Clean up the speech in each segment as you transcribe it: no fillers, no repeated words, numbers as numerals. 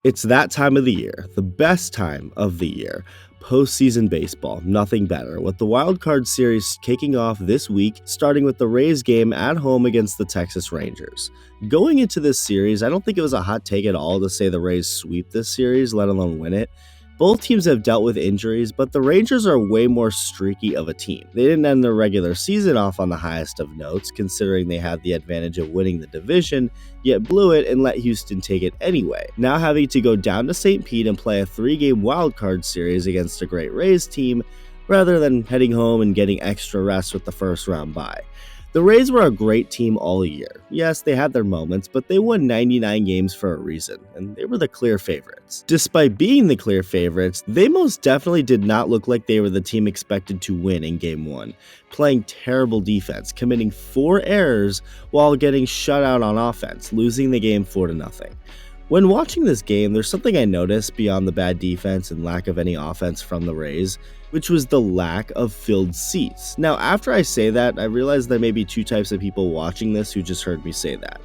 It's that time of the year, the best time of the year. Postseason baseball, nothing better, with the Wild Card Series kicking off this week, starting with the Rays game at home against the Texas Rangers. Going into this series, I don't think it was a hot take at all to say the Rays sweep this series, let alone win it. Both teams have dealt with injuries, but the Rangers are way more streaky of a team. They didn't end their regular season off on the highest of notes, considering they had the advantage of winning the division, yet blew it and let Houston take it anyway. Now having to go down to St. Pete and play a 3-game wildcard series against a great Rays team, rather than heading home and getting extra rest with the first round bye. The Rays were a great team all year. Yes, they had their moments, but they won 99 games for a reason, and they were the clear favorites. Despite being the clear favorites, they most definitely did not look like they were the team expected to win in Game 1, playing terrible defense, committing 4 errors while getting shut out on offense, losing the game 4-0. When watching this game, there's something I noticed beyond the bad defense and lack of any offense from the Rays, which was the lack of filled seats. Now, after I say that, I realize there may be 2 types of people watching this who just heard me say that.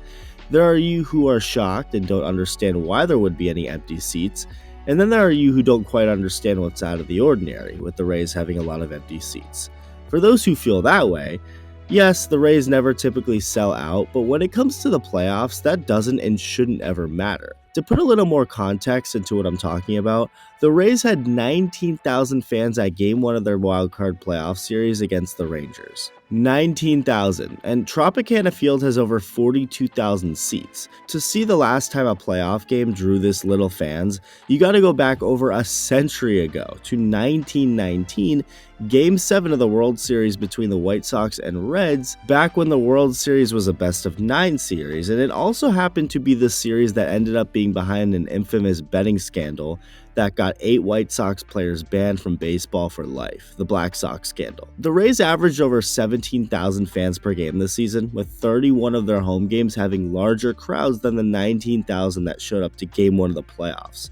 There are you who are shocked and don't understand why there would be any empty seats, and then there are you who don't quite understand what's out of the ordinary, with the Rays having a lot of empty seats. For those who feel that way, yes, the Rays never typically sell out, but when it comes to the playoffs, that doesn't and shouldn't ever matter. To put a little more context into what I'm talking about, the Rays had 19,000 fans at Game 1 of their wildcard playoff series against the Rangers. 19,000, and Tropicana Field has over 42,000 seats. To see the last time a playoff game drew this little fans, you gotta go back over a century ago to 1919, Game 7 of the World Series between the White Sox and Reds, back when the World Series was a best-of-9 series, and it also happened to be the series that ended up being behind an infamous betting scandal that got 8 White Sox players banned from baseball for life, the Black Sox scandal. The Rays averaged over 17,000 fans per game this season, with 31 of their home games having larger crowds than the 19,000 that showed up to Game 1 of the playoffs.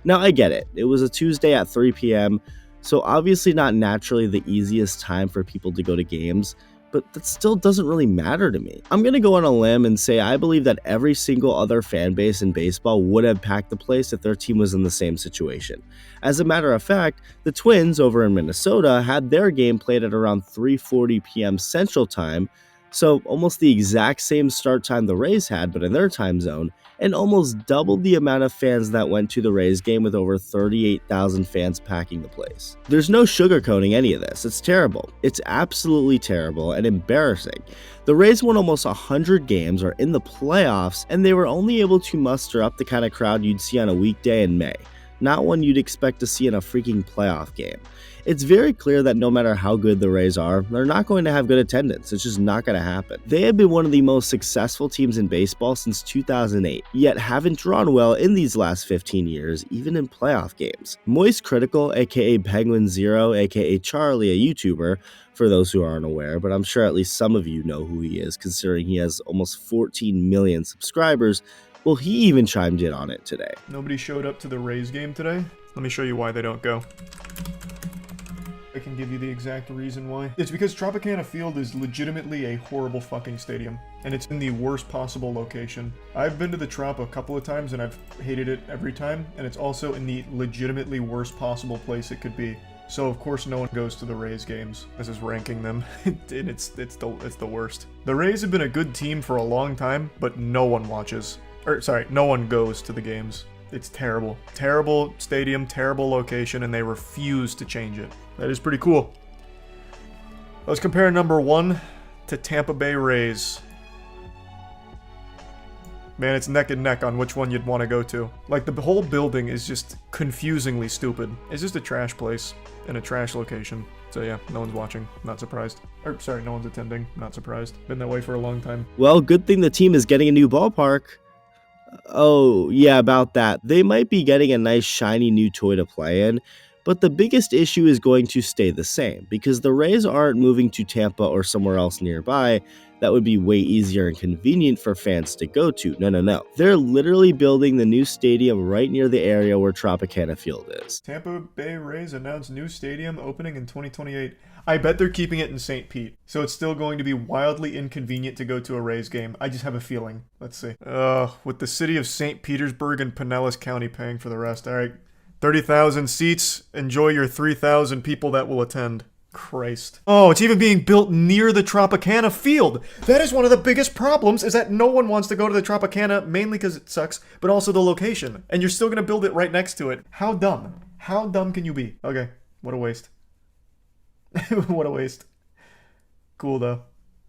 Now, I get it. It was a Tuesday at 3 p.m., so obviously not naturally the easiest time for people to go to games, but that still doesn't really matter to me. I'm gonna go on a limb and say I believe that every single other fan base in baseball would have packed the place if their team was in the same situation. As a matter of fact, the Twins over in Minnesota had their game played at around 3:40 p.m. Central Time, so almost the exact same start time the Rays had, but in their time zone, and almost doubled the amount of fans that went to the Rays game, with over 38,000 fans packing the place. There's no sugarcoating any of this. It's terrible. It's absolutely terrible and embarrassing. The Rays won almost 100 games, are in the playoffs, and they were only able to muster up the kind of crowd you'd see on a weekday in May, not one you'd expect to see in a freaking playoff game. It's very clear that no matter how good the Rays are, they're not going to have good attendance. It's just not going to happen. They have been one of the most successful teams in baseball since 2008, yet haven't drawn well in these last 15 years, even in playoff games. Moist Critical, aka Penguin Zero, aka Charlie, a YouTuber, for those who aren't aware, but I'm sure at least some of you know who he is, considering he has almost 14 million subscribers. Well, he even chimed in on it today. Nobody showed up to the Rays game today? Let me show you why they don't go. I can give you the exact reason why. It's because Tropicana Field is legitimately a horrible fucking stadium, and it's in the worst possible location. I've been to the Trop a couple of times, and I've hated it every time, and it's also in the legitimately worst possible place it could be. So of course no one goes to the Rays games. This is ranking them, and it's the worst. The Rays have been a good team for a long time, but no one watches. No one goes to the games. It's terrible. Terrible stadium, terrible location, and they refuse to change it. That is pretty cool. Let's compare number 1 to Tampa Bay Rays. Man, it's neck and neck on which one you'd want to go to. Like, the whole building is just confusingly stupid. It's just a trash place in a trash location. So yeah, no one's watching. Not surprised. No one's attending. Not surprised. Been that way for a long time. Well, good thing the team is getting a new ballpark. Oh, yeah, about that. They might be getting a nice shiny new toy to play in, but the biggest issue is going to stay the same, because the Rays aren't moving to Tampa or somewhere else nearby. that would be way easier and convenient for fans to go to. No. They're literally building the new stadium right near the area where Tropicana Field is. Tampa Bay Rays announced new stadium opening in 2028. I bet they're keeping it in St. Pete, so it's still going to be wildly inconvenient to go to a Rays game. I just have a feeling. Let's see. With the city of St. Petersburg and Pinellas County paying for the rest. All right, 30,000 seats. Enjoy your 3,000 people that will attend. Christ. Oh, it's even being built near the Tropicana Field. That is one of the biggest problems, is that no one wants to go to the Tropicana, mainly because it sucks, but also the location. And you're still going to build it right next to it. How dumb? How dumb can you be? Okay, what a waste. What a waste. Cool, though.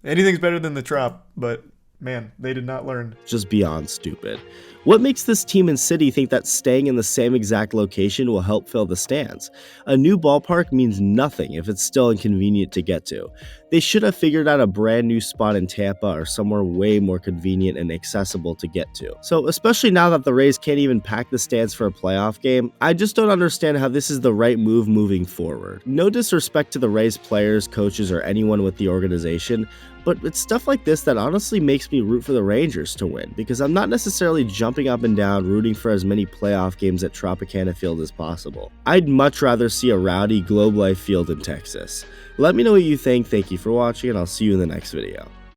Anything's better than the Trop, but man, they did not learn. Just beyond stupid. What makes this team and city think that staying in the same exact location will help fill the stands? A new ballpark means nothing if it's still inconvenient to get to. They should have figured out a brand new spot in Tampa or somewhere way more convenient and accessible to get to. So especially now that the Rays can't even pack the stands for a playoff game, I just don't understand how this is the right move moving forward. No disrespect to the Rays players, coaches, or anyone with the organization, but it's stuff like this that honestly makes me root for the Rangers to win, because I'm not necessarily jumping up and down rooting for as many playoff games at Tropicana Field as possible. I'd much rather see a rowdy Globe Life Field in Texas. Let me know what you think. Thank you for watching, and I'll see you in the next video.